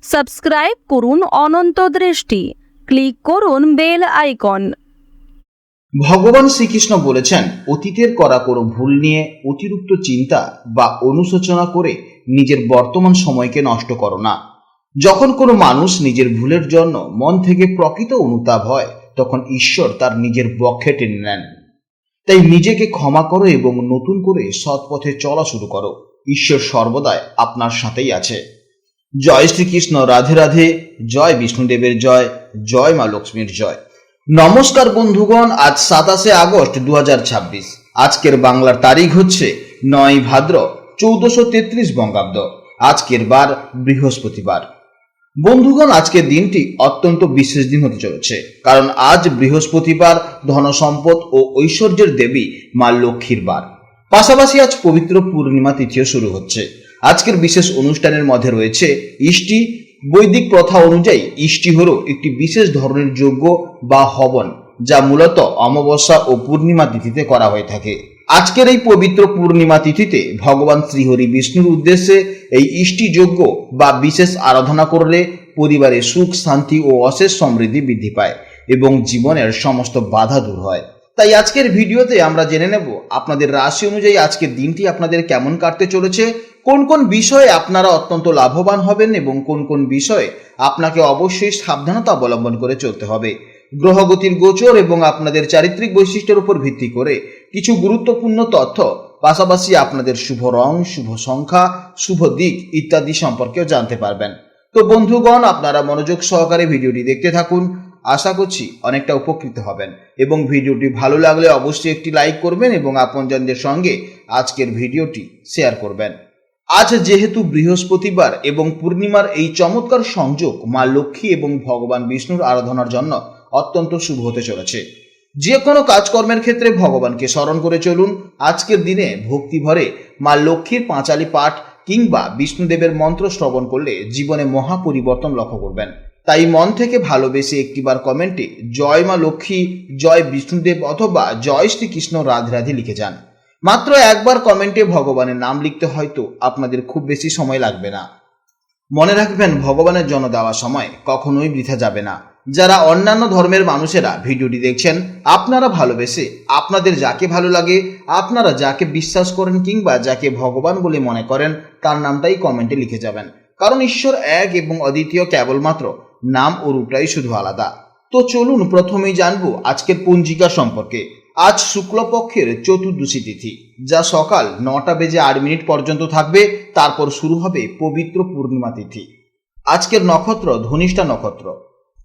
Subscribe করুন অনন্ত দৃষ্টি, click করুন বেল আইকন। ভগবান শ্রীকৃষ্ণ বলেছেন, অতীতের করা কোনো ভুল নিয়ে অতিরিক্ত চিন্তা বা অনুশোচনা করে নিজের বর্তমান সময়কে নষ্ট করো না। যখন কোনো মানুষ নিজের ভুলের জন্য মন থেকে প্রকৃত অনুতাপ হয়, তখন ঈশ্বর তার নিজের বক্ষে টেনে নেন। তাই নিজেকে ক্ষমা করো এবং নতুন করে সৎ পথে চলা শুরু করো। ঈশ্বর সর্বদাই আপনার সাথেই আছে। জয় শ্রীকৃষ্ণ, রাধে রাধে, জয় বিষ্ণুদেবের জয়, জয় মা লক্ষ্মীর জয়। নমস্কার বন্ধুগণ, আজ 27শে আগস্ট 2026। আজকের বাংলার তারিখ হচ্ছে 9 ভাদ্র 1433 বঙ্গাব্দ। আজকের বার বৃহস্পতিবার। বন্ধুগণ, আজকের দিনটি অত্যন্ত বিশেষ দিন হতে চলেছে, কারণ আজ বৃহস্পতিবার ধনসম্পদ ও ঐশ্বর্যের দেবী মা লক্ষ্মীর বার। পাশাপাশি আজ পবিত্র পূর্ণিমা তিথিও শুরু হচ্ছে। আজকের বিশেষ অনুষ্ঠানের মধ্যে রয়েছে ইষ্টি। বৈদিক প্রথা অনুযায়ী ইষ্টি হলো একটি বিশেষ ধরনের যজ্ঞ বা হবন, যা মূলত অমাবস্যা ও পূর্ণিমা তিথিতে করা হয়ে থাকে। আজকের এই পবিত্র পূর্ণিমা তিথিতে ভগবান শ্রীহরি বিষ্ণুর উদ্দেশ্যে এই ইষ্টি যজ্ঞ বা বিশেষ আরাধনা করলে পরিবারে সুখ, শান্তি ও অশেষ সমৃদ্ধি বৃদ্ধি পায় এবং জীবনের সমস্ত বাধা দূর হয়। তাই আজকের ভিডিওতে আমরা জেনে নেব আপনাদের রাশি অনুযায়ী আজকের দিনটি আপনাদের কেমন কাটতে চলেছে, কোন কোন বিষয়ে আপনারা অত্যন্ত লাভবান হবেন এবং কোন কোন বিষয়ে আপনাকে অবশ্যই সাবধানতা অবলম্বন করে চলতে হবে। গ্রহগতির গোচর এবং আপনাদের চারিত্রিক বৈশিষ্ট্যের উপর ভিত্তি করে কিছু গুরুত্বপূর্ণ তথ্য, পাশাপাশি আপনাদের শুভ রং, শুভ সংখ্যা, শুভ দিক ইত্যাদি সম্পর্কেও জানতে পারবেন। তো বন্ধুগণ, আপনারা মনোযোগ সহকারে ভিডিওটি দেখতে থাকুন। আশা করছি অনেকটা উপকৃত হবেন এবং ভিডিওটি ভালো লাগলে অবশ্যই একটি লাইক করবেন এবং আপনজনদের সঙ্গে আজকের ভিডিওটি শেয়ার করবেন। আজ যেহেতু বৃহস্পতিবার এবং পূর্ণিমার এই চমৎকার সংযোগ মা লক্ষ্মী এবং ভগবান বিষ্ণুর আরাধনার জন্য অত্যন্ত শুভ হতে চলেছে। যে কোনো কাজকর্মের ক্ষেত্রে ভগবানকে স্মরণ করে চলুন। আজকের দিনে ভক্তি ভরে মা লক্ষ্মীর পাঁচালি পাঠ কিংবা বিষ্ণুদেবের মন্ত্র শ্রবণ করলে জীবনে মহা পরিবর্তন লক্ষ্য করবেন। তাই মন থেকে ভালোবেসে একটিবার কমেন্টে জয় মা লক্ষ্মী, জয় বিষ্ণুদেব অথবা জয় শ্রীকৃষ্ণ, রাধে রাধে লিখে যান। মাত্র একবার কমেন্টে ভগবানের নাম লিখতে হয়তো আপনাদের খুব বেশি সময় লাগবে না। মনে রাখবেন, ভগবানের জন্য দেওয়া সময় কখনোই বৃথা যাবে না। যারা অন্যান্য ধর্মের মানুষেরা ভিডিওটি দেখছেন, আপনারা ভালোবেসে আপনাদের যাকে ভালো লাগে, আপনারা যাকে বিশ্বাস করেন কিংবা যাকে ভগবান বলে মনে করেন, তার নামটাই কমেন্টে লিখে যাবেন। কারণ ঈশ্বর এক এবং অদ্বিতীয়, কেবলমাত্র নাম ও রূপটাই শুধু আলাদা। তো চলুন প্রথমেই জানবো আজকের পঞ্জিকা সম্পর্কে। আজ শুক্লপক্ষের চতুর্দশী তিথি, যা সকাল 9:08 পর্যন্ত থাকবে। তারপর শুরু হবে পবিত্র পূর্ণিমা তিথি। আজকের নক্ষত্র ধনিষ্ঠা নক্ষত্র।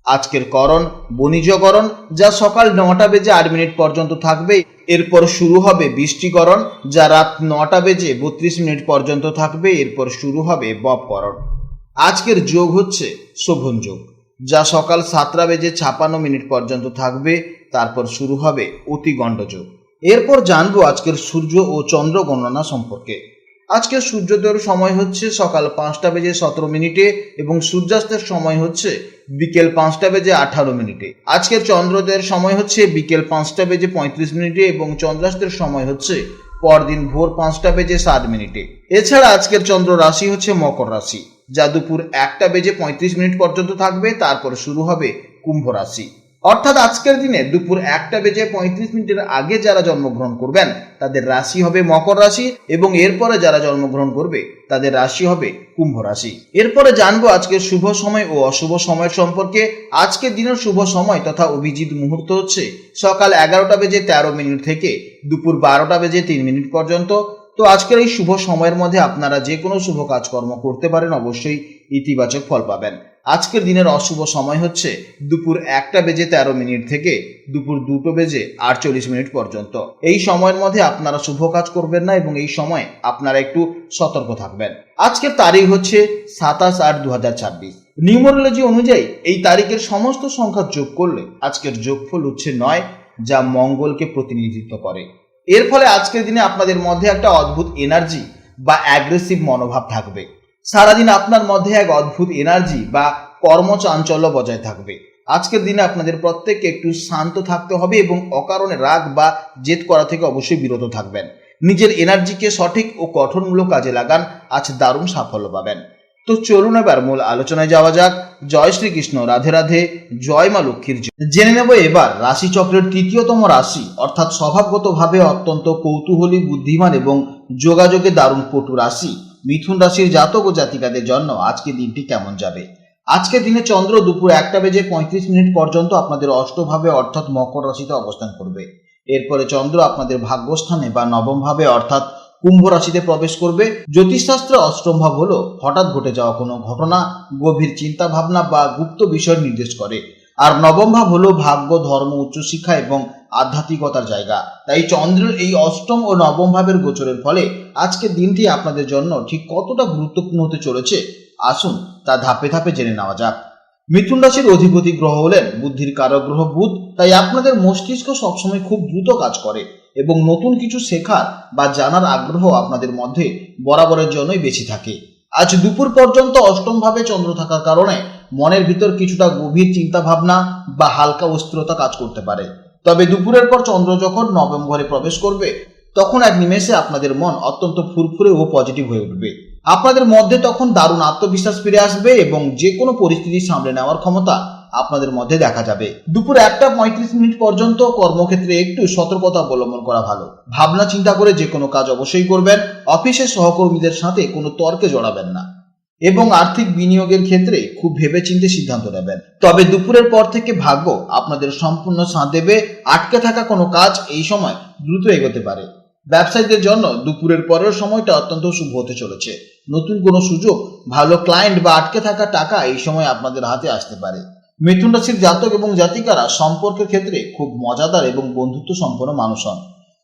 আজকের করণ বণিজকরণ, যা সকাল 9:08 পর্যন্ত থাকবে। এরপর শুরু হবে বৃষ্টিকরণ, যা রাত 9:32 পর্যন্ত থাকবে। এরপর শুরু হবে ববকরণ। আজকের যোগ হচ্ছে শোভন যোগ, যা সকাল 7:56 পর্যন্ত থাকবে। তারপর শুরু হবে অতিগণ্ড যোগ। এরপর জানবো আজকের সূর্য ও চন্দ্র গণনা সম্পর্কে। আজকের সূর্যোদয়ের সময় হচ্ছে সকাল 5:17 এবং সূর্যাস্তের সময় হচ্ছে বিকেল 5:18। আজকের চন্দ্রোদয়ের সময় হচ্ছে বিকেল 5:35 এবং চন্দ্রাস্তের সময় হচ্ছে পরদিন ভোর 5:07। এছাড়া আজকের চন্দ্র রাশি হচ্ছে মকর রাশি, যা দুপুর 1:35 পর্যন্ত থাকবে। তারপর শুরু হবে কুম্ভ রাশি। অর্থাৎ আজকের দিনে দুপুর 1:35 আগে যারা জন্মগ্রহণ করবেন তাদের রাশি হবে মকর রাশি এবং এরপরে যারা জন্মগ্রহণ করবে তাদের রাশি হবে কুম্ভ রাশি। এরপরে জানবো আজকের শুভ সময় ও অশুভ সময়ের সম্পর্কে। আজকের দিনের শুভ সময় তথা অভিজিৎ মুহূর্ত হচ্ছে সকাল 11:13 থেকে দুপুর 12:03 পর্যন্ত। তো আজকের এই শুভ সময়ের মধ্যে আপনারা যে কোনো শুভ কাজকর্ম করতে পারেন, অবশ্যই ইতিবাচক ফল পাবেন। আজকের দিনের অশুভ সময় হচ্ছে দুপুর 1:13 থেকে দুপুর 2:48 পর্যন্ত। এই সময়ের মধ্যে আপনারা শুভ কাজ করবেন না এবং এই সময় আপনারা একটু সতর্ক থাকবেন। আজকের তারিখ হচ্ছে 27/8/2026। নিউমারোলজি অনুযায়ী এই তারিখের সমস্ত সংখ্যা যোগ করলে আজকের যোগফল হচ্ছে 9, যা মঙ্গলকে প্রতিনিধিত্ব করে। এর ফলে আজকের দিনে আপনাদের মধ্যে একটা অদ্ভুত এনার্জি বা অ্যাগ্রেসিভ মনোভাব থাকবে। সারাদিন আপনার মধ্যে এক অদ্ভুত এনার্জি বা কর্মচাঞ্চল্য বজায় থাকবে। আজকের দিনে আপনাদের প্রত্যেককে একটু শান্ত থাকতে হবে এবং অকারণে রাগ বা জেদ করা থেকে অবশ্যই বিরত থাকবেন। নিজের এনার্জিকে সঠিক ও গঠনমূলক কাজে লাগান, আজ দারুণ সাফল্য পাবেন। তো চলুন এবার মূল আলোচনায় যাওয়া যাক। জয় শ্রীকৃষ্ণ, রাধে রাধে, জয় মা লক্ষ্মীর জয়। জেনে নেব এবার রাশিচক্রের তৃতীয়তম রাশি অর্থাৎ স্বভাবগতভাবে অত্যন্ত কৌতূহলী, বুদ্ধিমান এবং যোগাযোগে দারুণ পটু রাশি মিথুন রাশির জাতক ও জাতিকাদের জন্য আজকে দিনটি কেমন যাবে। আজকের দিনে চন্দ্র দুপুর 1:35 পর্যন্ত আপনাদের অষ্টভাবে অর্থাৎ মকর রাশিতে অবস্থান করবে। এরপরে চন্দ্র আপনাদের ভাগ্যস্থানে বা নবম ভাবে অর্থাৎ কুম্ভ রাশিতে প্রবেশ করবে। জ্যোতিষশাস্ত্রে অষ্টম ভাব হলো হঠাৎ ঘটে যাওয়া কোনো ঘটনা, গভীর চিন্তা ভাবনা বা গুপ্ত বিষয় নির্দেশ করে। আর নবম ভাব হলো ভাগ্য, ধর্ম, উচ্চশিক্ষা এবং আধ্যাত্মিকতার জায়গা। তাই চন্দ্রের এই অষ্টম ও নবম ভাবের গোচরের ফলে আজকের দিনটি আপনাদের জন্য ঠিক কতটা গুরুত্বপূর্ণ হতে চলেছে, আসুন তা ধাপে ধাপে জেনে নেওয়া যাক। মিথুন রাশির অধিপতি গ্রহ হলেন বুদ্ধির কারক গ্রহ বুধ। তাই আপনাদের মস্তিষ্ক সবসময় খুব দ্রুত কাজ করে এবং নতুন কিছু শেখার বা জানার আগ্রহ আপনাদের মধ্যে বরাবরের জন্যই বেশি থাকে। আজ দুপুর পর্যন্ত অষ্টম ভাবে চন্দ্র থাকার কারণে মনের ভিতর কিছুটা গভীর চিন্তা ভাবনা বা হালকা অস্থিরতা কাজ করতে পারে। তবে দুপুরের পর চন্দ্র যখন নবম ঘরে প্রবেশ করবে তখন এক নিমেষে আপনাদের মন অত্যন্ত ফুরফুরে ও পজিটিভ হয়ে উঠবে। আপনাদের মধ্যে তখন দারুণ আত্মবিশ্বাস ফিরে আসবে এবং যে কোনো পরিস্থিতি সামলে নেওয়ার ক্ষমতা আপনাদের মধ্যে দেখা যাবে। দুপুর 1:35 পর্যন্ত কর্মক্ষেত্রে একটু সতর্কতা অবলম্বন করা ভালো। ভাবনা চিন্তা করে যে কোনো কাজ অবশ্যই করবেন। অফিসের সহকর্মীদের সাথে কোনো তর্কে জড়াবেন না এবং আর্থিক বিনিয়োগের ক্ষেত্রে খুব ভেবেচিন্তে সিদ্ধান্ত নেবেন। তবে দুপুরের পর থেকে ভাগ্য আপনাদের সম্পূর্ণ সাথ দেবে। আটকে থাকা কোনো কাজ এই সময় দ্রুত এগোতে পারে। ব্যবসায়ীদের জন্য দুপুরের পরের সময়টা অত্যন্ত শুভ হতে চলেছে। নতুন কোনো সুযোগ, ভালো ক্লায়েন্ট বা আটকে থাকা টাকা এই সময় আপনাদের হাতে আসতে পারে। মিথুন রাশির জাতক এবং জাতিকারা সম্পর্কের ক্ষেত্রে খুব মজাদার এবং বন্ধুত্ব সম্পন্ন মানুষ হন।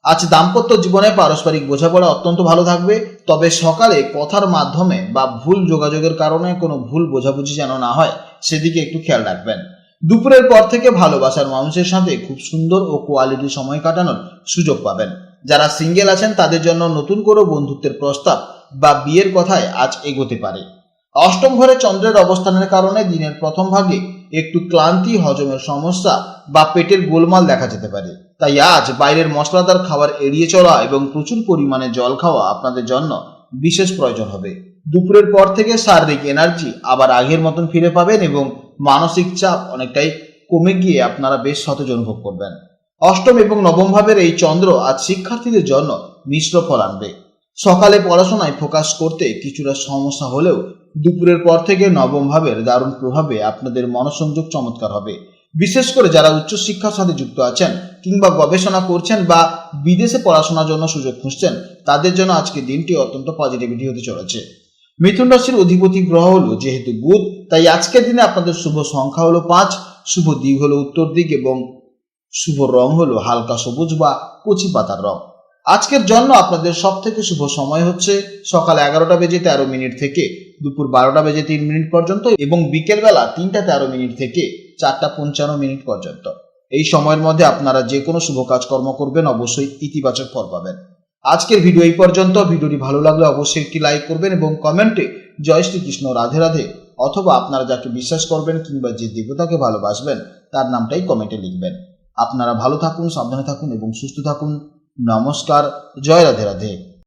আজ দাম্পত্য জীবনে পারস্পরিক বোঝাপড়া অত্যন্ত ভালো থাকবে। তবে সকালে কথার মাধ্যমে বা ভুল যোগাযোগের কারণে কোনো ভুল বোঝাবুঝি যেন না হয়, সেদিকে একটু খেয়াল রাখবেন। দুপুরের পর থেকে ভালোবাসার মানুষের সাথে খুব সুন্দর ও কোয়ালিটি সময় কাটানোর সুযোগ পাবেন। যারা সিঙ্গেল আছেন তাদের জন্য নতুন কোনো বন্ধুত্বের প্রস্তাব বা বিয়ের কথায় আজ এগোতে পারে। অষ্টম ঘরে চন্দ্রের অবস্থানের কারণে দিনের প্রথম ভাগে একটু ক্লান্তি, হজমের সমস্যা বা পেটের গোলমাল দেখা যেতে পারে। তাই আজ বাইরের মশলাদার খাবার এড়িয়ে চলা এবং প্রচুর পরিমাণে জল খাওয়া আপনাদের জন্য বিশেষ প্রয়োজন হবে। দুপুরের পর থেকে শারীরিক এনার্জি আবার আগের মতন ফিরে পাবেন এবং মানসিক চাপ অনেকটাই কমে গিয়ে আপনারা বেশ সতেজ অনুভব করবেন। অষ্টম এবং নবম ভাবের এই চন্দ্র আজ শিক্ষার্থীদের জন্য মিশ্র ফল আনবে। সকালে পড়াশোনায় ফোকাস করতে কিছুটা সমস্যা হলেও দুপুরের পর থেকে নবম ভাবের দারুণ প্রভাবে আপনাদের মনোসংযোগ চমৎকার হবে। বিশেষ করে যারা উচ্চশিক্ষার সাথে যুক্ত আছেন কিংবা গবেষণা করছেন বা বিদেশে পড়াশোনার জন্য সুযোগ খুঁজছেন, তাদের জন্য আজকে দিনটি অত্যন্ত পজিটিভিটি হতে চলেছে। মিথুন রাশির অধিপতি গ্রহ হলো যেহেতু বুধ, তাই আজকের দিনে আপনাদের শুভ সংখ্যা হলো 5, শুভ দিক হলো উত্তর দিক এবং শুভ রং হলো হালকা সবুজ বা কচি পাতার রং। আজকের জন্য আপনাদের সব থেকে শুভ সময় হচ্ছে সকাল 11:13 থেকে দুপুর 12:03 পর্যন্ত এবং বিকেল বেলা 3:13 থেকে 4:55 পর্যন্ত। এই সময়ের মধ্যে আপনারা যে কোনো শুভ কাজকর্ম করবেন, অবশ্যই ইতিবাচক ফল পাবেন। আজকের ভিডিও এই পর্যন্ত। ভিডিওটি ভালো লাগলে অবশ্যই একটি লাইক করবেন এবং কমেন্টে জয় শ্রীকৃষ্ণ, রাধে রাধে অথবা আপনারা যাকে বিশ্বাস করবেন কিংবা যে দেবতাকে ভালোবাসবেন তার নামটাই কমেন্টে লিখবেন। আপনারা ভালো থাকুন, সাবধানে থাকুন এবং সুস্থ থাকুন। নমস্কার, জয় রাধে রাধে।